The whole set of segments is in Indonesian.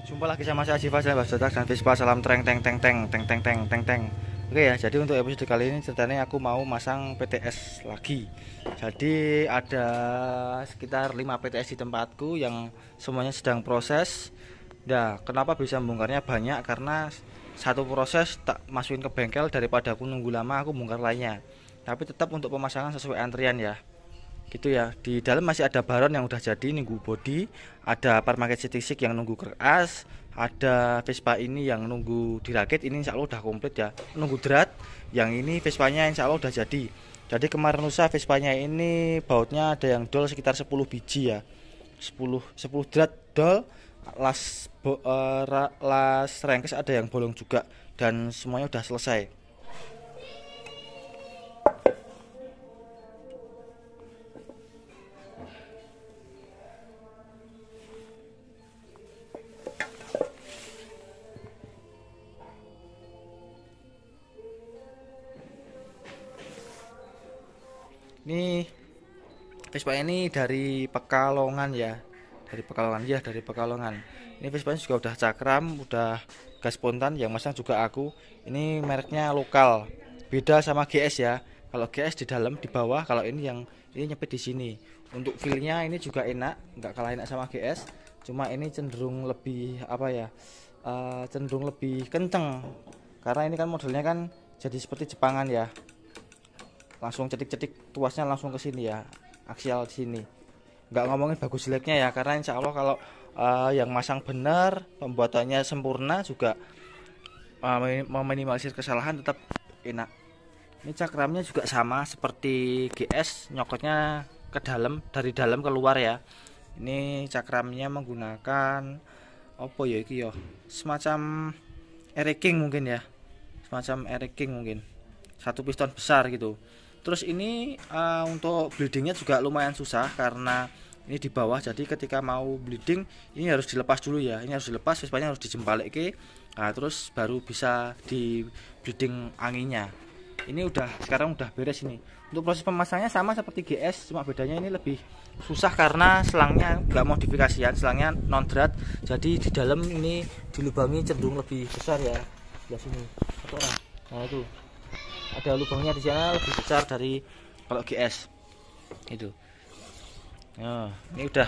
Jumpa lagi sama saya Siva dan Basotak dan Vespa. Salam treng teng teng teng teng teng teng teng teng. Oke ya, jadi untuk episode kali ini ceritanya aku mau masang PTS lagi. Jadi ada sekitar 5 PTS di tempatku yang semuanya sedang proses. Nah, kenapa bisa bongkarnya banyak? Karena satu proses tak masukin ke bengkel daripada aku nunggu lama aku bongkar lainnya. Tapi tetap untuk pemasangan sesuai antrian ya. Gitu ya. Di dalam masih ada baron yang udah jadi nunggu body, ada Parmaket CT6 yang nunggu keras, ada Vespa ini yang nunggu dirakit. Ini insya Allah udah komplit ya, nunggu drat. Yang ini Vespanya insya Allah udah jadi kemarin lusa Vespanya ini bautnya ada yang dol sekitar 10 biji ya, 10 drat dol. Las rengkes ada yang bolong juga, dan semuanya udah selesai. Ini Vespa ini dari Pekalongan ya, dari Pekalongan. Ini Vespa juga udah cakram, udah gas spontan, yang masang juga aku. Ini mereknya lokal, beda sama GS ya. Kalau GS di dalam di bawah, kalau ini yang ini nyepit di sini. Untuk feelnya ini juga enak, nggak kalah enak sama GS. Cuma ini cenderung lebih apa ya? Cenderung lebih kenceng. Karena ini kan modelnya kan jadi seperti Jepangan ya. Langsung cetik-cetik tuasnya langsung ke sini ya, aksial di sini. Nggak ngomongin bagus jeleknya ya, karena insya Allah kalau yang masang benar, pembuatannya sempurna juga, meminimalisir kesalahan tetap enak. Ini cakramnya juga sama seperti GS, nyokotnya ke dalam, dari dalam keluar ya. Ini cakramnya menggunakan apa ya, iki ya, semacam Ereking mungkin ya, semacam Ereking mungkin, satu piston besar gitu. Terus ini untuk bleedingnya juga lumayan susah karena ini di bawah, jadi ketika mau bleeding ini harus dilepas dulu ya, ini harus dilepas, Vespanya harus dijempalik ke, nah, terus baru bisa di bleeding anginnya. Ini sekarang udah beres ini. Untuk proses pemasangnya sama seperti GS, cuma bedanya ini lebih susah karena selangnya nggak modifikasian, selangnya non drat, jadi di dalam ini dilubangi cenderung lebih besar ya. Di sini satu orang, nah itu ada lubangnya di sana lebih besar dari kalau GS itu. Nah, ini udah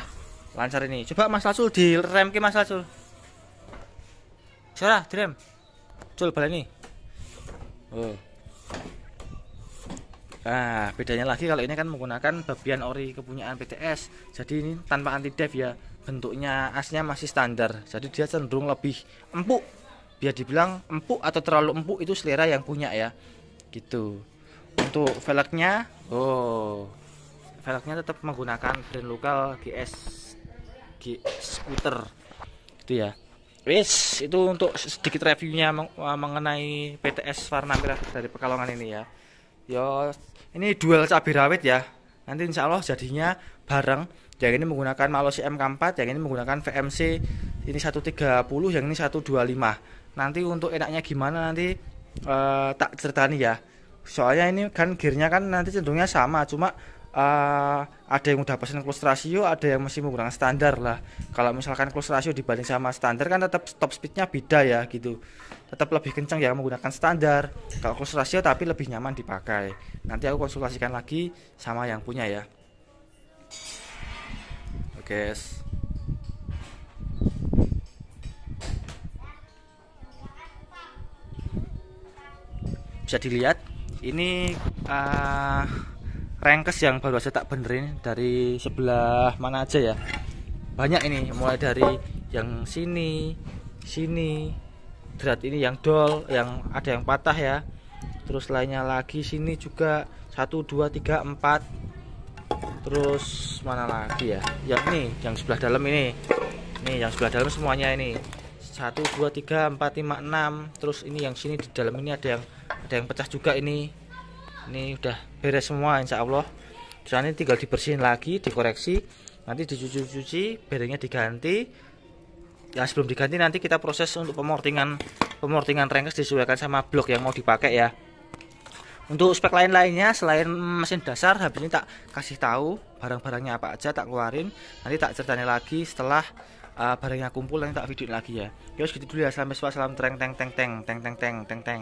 lancar ini. Coba Mas Lasul direm ke Mas Lasul. Salah direm. Cul baleni. Oh. Nah, bedanya lagi kalau ini kan menggunakan bagian ori kepunyaan PTS. Jadi ini tanpa anti dive ya. Bentuknya asnya masih standar. Jadi dia cenderung lebih empuk. Biar dibilang empuk atau terlalu empuk itu selera yang punya ya. Gitu. Untuk velgnya, velgnya tetap menggunakan brand lokal GS Scooter itu ya. Wis, itu untuk sedikit reviewnya mengenai PTS warna merah dari Pekalongan ini ya. Yo, ini dual cabai rawit ya. Nanti insya Allah jadinya bareng. Yang ini menggunakan Mallosi MK4, yang ini menggunakan VMC ini 130, yang ini 125. Nanti untuk enaknya gimana nanti tak ceritani ya. Soalnya ini kan gearnya kan nanti cenderungnya sama, cuma ada yang udah pesen close ratio, ada yang masih menggunakan standar lah. Kalau misalkan close ratio dibanding sama standar kan tetap top speednya beda ya gitu, tetap lebih kencang ya menggunakan standar. Kalau close ratio tapi lebih nyaman dipakai. Nanti aku konsultasikan lagi sama yang punya ya. Oke. Bisa dilihat ini rengkes yang baru saja tak benerin dari sebelah mana aja ya. Banyak ini, mulai dari yang sini, drat ini yang dol, yang ada yang patah ya. Terus lainnya lagi sini juga 1 2 3 4. Terus mana lagi ya? Yang ini, yang sebelah dalam ini. Nih, yang sebelah dalam semuanya ini. 1 2 3 4 5 6. Terus ini yang sini di dalam ini ada yang pecah juga ini udah beres semua insya Allah. Terus ini tinggal dibersihin lagi, dikoreksi, nanti dicuci, bearingnya diganti ya. Sebelum diganti nanti kita proses untuk pemortingan rengkes disesuaikan sama blok yang mau dipakai ya. Untuk spek lainnya selain mesin dasar, habis ini tak kasih tahu barang-barangnya apa aja, tak keluarin, nanti tak ceritanya lagi setelah barangnya kumpul nanti tak videoin lagi ya. Ya gitu dulu ya, sampai salam teng teng teng teng teng teng teng teng teng.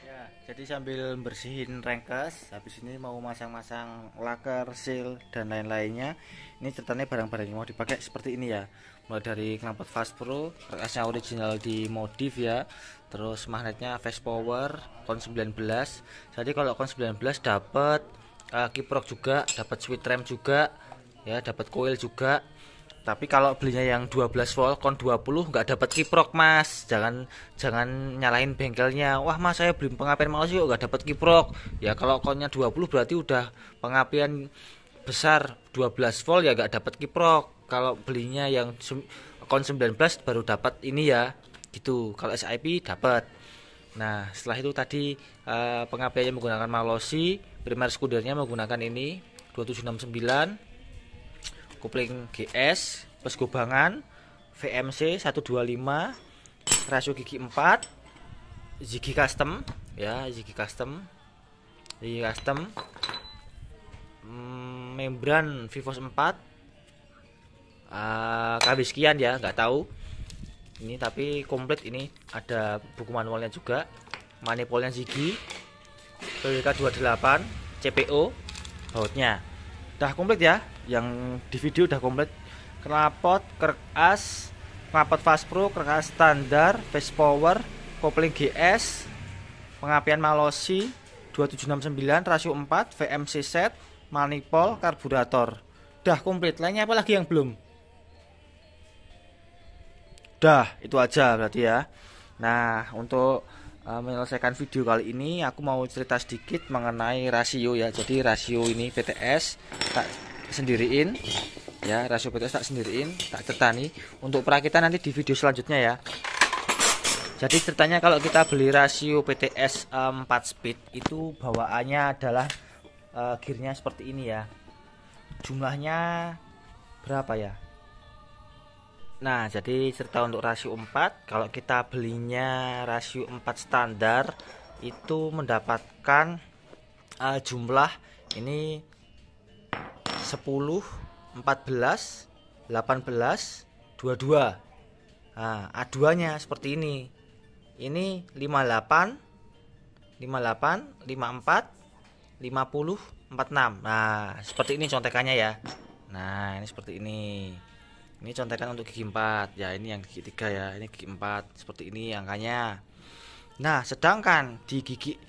Ya, jadi sambil bersihin rengkes, habis ini mau masang-masang laker, seal dan lain-lainnya. Ini ceritanya barang-barang yang mau dipakai seperti ini ya. Mulai dari knalpot Fast Pro, kertasnya original di modif ya. Terus magnetnya Fast Power Kon 19. Jadi kalau Kon 19 dapat kiprok juga, dapat switch rem juga ya, dapat coil juga. Tapi kalau belinya yang 12 volt Kon 20 nggak dapat kiprok Mas. Jangan nyalain bengkelnya. Wah Mas, saya beli pengapian Malaysia kok nggak dapat kiprok. Ya kalau konnya 20 berarti udah pengapian besar 12 volt ya nggak dapat kiprok. Kalau belinya yang Kon 19 baru dapat ini ya. Gitu. Kalau SIP dapat. Nah, setelah itu tadi pengapiannya menggunakan Malossi, primer skudernya menggunakan ini 2769, kopling GS plus gobangan VMC 125, rasio gigi 4, Ziggy custom ya, Ziggy custom, membran Vivos 4, KW sekian ya, nggak tahu ini, tapi komplit. Ini ada buku manualnya juga, manifolnya Ziggy, PWK 28, CPO, bautnya udah komplit ya, yang di video udah komplit. Knalpot, krek as, knalpot Fast Pro, krek as standar, Fast Power, kopling GS, pengapian Malossi 2769, rasio 4, VMC set, manipol, karburator. Udah komplit. Lainnya apa lagi yang belum? Udah, itu aja berarti ya. Nah, untuk menyelesaikan video kali ini aku mau cerita sedikit mengenai rasio ya. Jadi rasio ini PTS tak sendiriin ya, rasio PTS tak sendiriin, tak cetani. Untuk perakitan nanti di video selanjutnya ya. Jadi ceritanya kalau kita beli rasio PTS 4 speed itu bawaannya adalah gearnya seperti ini ya. Jumlahnya berapa ya? Nah, jadi cerita untuk rasio 4, kalau kita belinya rasio 4 standar itu mendapatkan jumlah ini 10, 14, 18, 22. Nah, A2-nya seperti ini. Ini 58, 54, 50, 46. Nah, seperti ini contekannya ya. Nah, ini seperti ini. Ini contekan untuk gigi 4 ya, ini yang gigi 3 ya, ini gigi 4 seperti ini angkanya. Nah, sedangkan di gigi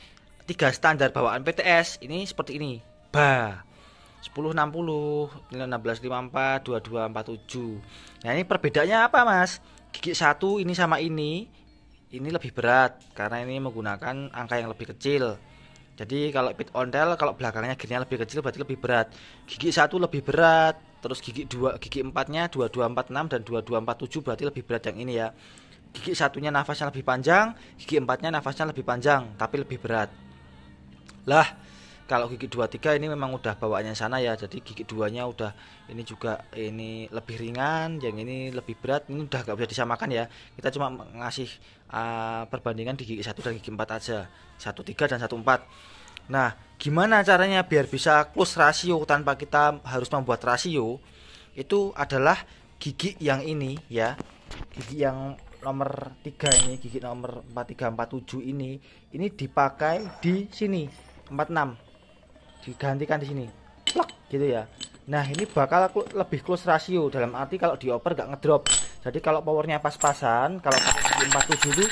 3 standar bawaan PTS ini seperti ini. 1060, 1654, 2247. Nah, ini perbedaannya apa Mas? Gigi 1 ini sama ini lebih berat karena ini menggunakan angka yang lebih kecil. Jadi kalau pit ontel, kalau belakangnya gearnya lebih kecil berarti lebih berat. Gigi 1 lebih berat. Terus gigi 4-nya 2246 dan 2247 berarti lebih berat yang ini ya. Gigi 1-nya nafasnya lebih panjang, gigi 4-nya nafasnya lebih panjang tapi lebih berat. Lah, kalau gigi 23 ini memang udah bawaannya sana ya. Jadi gigi 2-nya udah ini juga ini lebih ringan, yang ini lebih berat. Ini udah gak bisa disamakan ya. Kita cuma ngasih perbandingan di gigi 1 dan gigi 4 aja. 13 dan 14. Nah, gimana caranya biar bisa close rasio tanpa kita harus membuat rasio? Itu adalah gigi yang ini ya. Gigi yang nomor 3 ini, gigi nomor 4347 ini dipakai di sini 46. Digantikan di sini. Plak gitu ya. Nah, ini bakal lebih close rasio, dalam arti kalau dioper gak ngedrop. Jadi kalau powernya pas-pasan, kalau pakai gigi 47 itu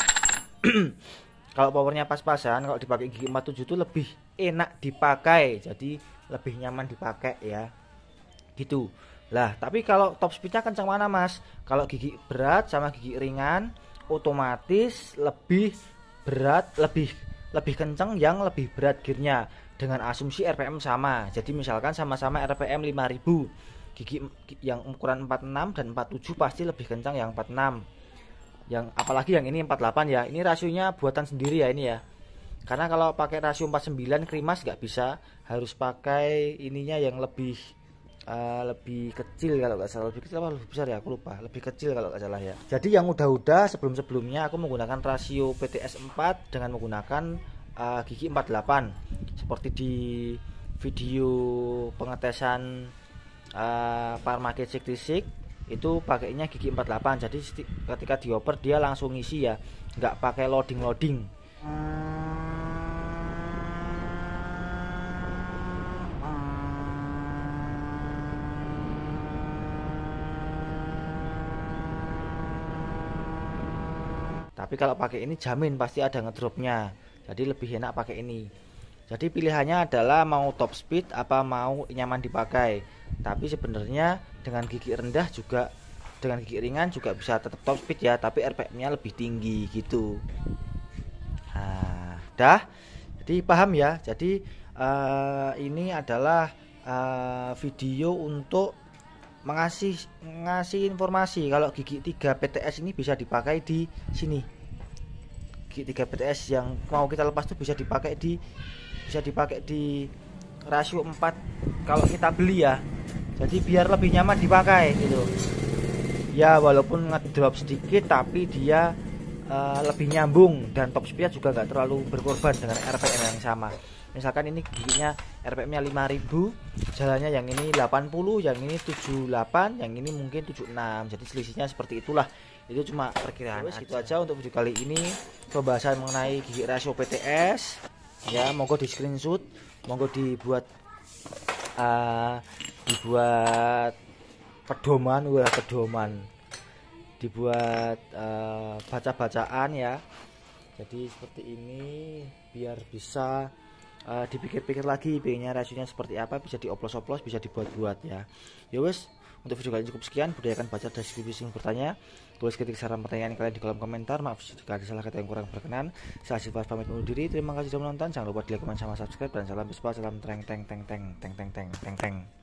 kalau powernya pas-pasan, kalau dipakai gigi 47 itu lebih enak dipakai, jadi lebih nyaman dipakai ya, gitu lah. Tapi kalau top speednya kencang mana Mas? Kalau gigi berat sama gigi ringan otomatis lebih berat, lebih kencang yang lebih berat gearnya, dengan asumsi RPM sama. Jadi misalkan sama-sama RPM 5000, gigi yang ukuran 46 dan 47 pasti lebih kencang yang 46. Yang apalagi yang ini 48 ya, ini rasionya buatan sendiri ya ini ya. Karena kalau pakai rasio 49 Krimas nggak bisa, harus pakai ininya yang lebih kecil kalau nggak salah, lebih kecil apa lebih besar ya, aku lupa, lebih kecil kalau nggak salah ya. Jadi yang udah sebelumnya aku menggunakan rasio PTS 4 dengan menggunakan gigi 48 seperti di video pengetesan Parma Kecik Tisik itu pakainya gigi 48, jadi ketika dioper dia langsung ngisi ya, nggak pakai loading. Tapi kalau pakai ini jamin pasti ada ngedropnya, jadi lebih enak pakai ini. Jadi pilihannya adalah mau top speed apa mau nyaman dipakai. Tapi sebenarnya dengan gigi rendah juga, dengan gigi ringan juga bisa tetap top speed ya, tapi RPM-nya lebih tinggi gitu. Nah, dah. Jadi paham ya. Jadi ini adalah video untuk ngasih informasi kalau gigi 3 PTS ini bisa dipakai di sini. Gigi 3 PTS yang mau kita lepas tuh bisa dipakai di rasio 4 kalau kita beli ya. Jadi biar lebih nyaman dipakai gitu. Ya walaupun ngedrop sedikit tapi dia lebih nyambung dan top speed juga nggak terlalu berkorban dengan RPM yang sama. Misalkan ini giginya RPM-nya 5000, jalannya yang ini 80, yang ini 78, yang ini mungkin 76. Jadi selisihnya seperti itulah. Itu cuma perkiraan. Gitu aja untuk video kali ini, pembahasan mengenai gigi rasio PTS. Ya, monggo di screenshot, monggo dibuat pedoman, dibuat baca-bacaan ya. Jadi seperti ini biar bisa dipikir-pikir lagi pengennya rasionya seperti apa, bisa dioplos-oplos, bisa dibuat-buat ya. Ya wes, untuk video kali ini cukup sekian. Budayakan baca deskripsi yang bertanya, tulis ketik saran pertanyaan kalian di kolom komentar. Maaf jika ada salah kata yang kurang berkenan. Saya Silvas pamit undur diri. Terima kasih sudah menonton. Jangan lupa di like, comment, sama subscribe, dan salam bispa, salam teng teng teng teng teng teng teng teng teng.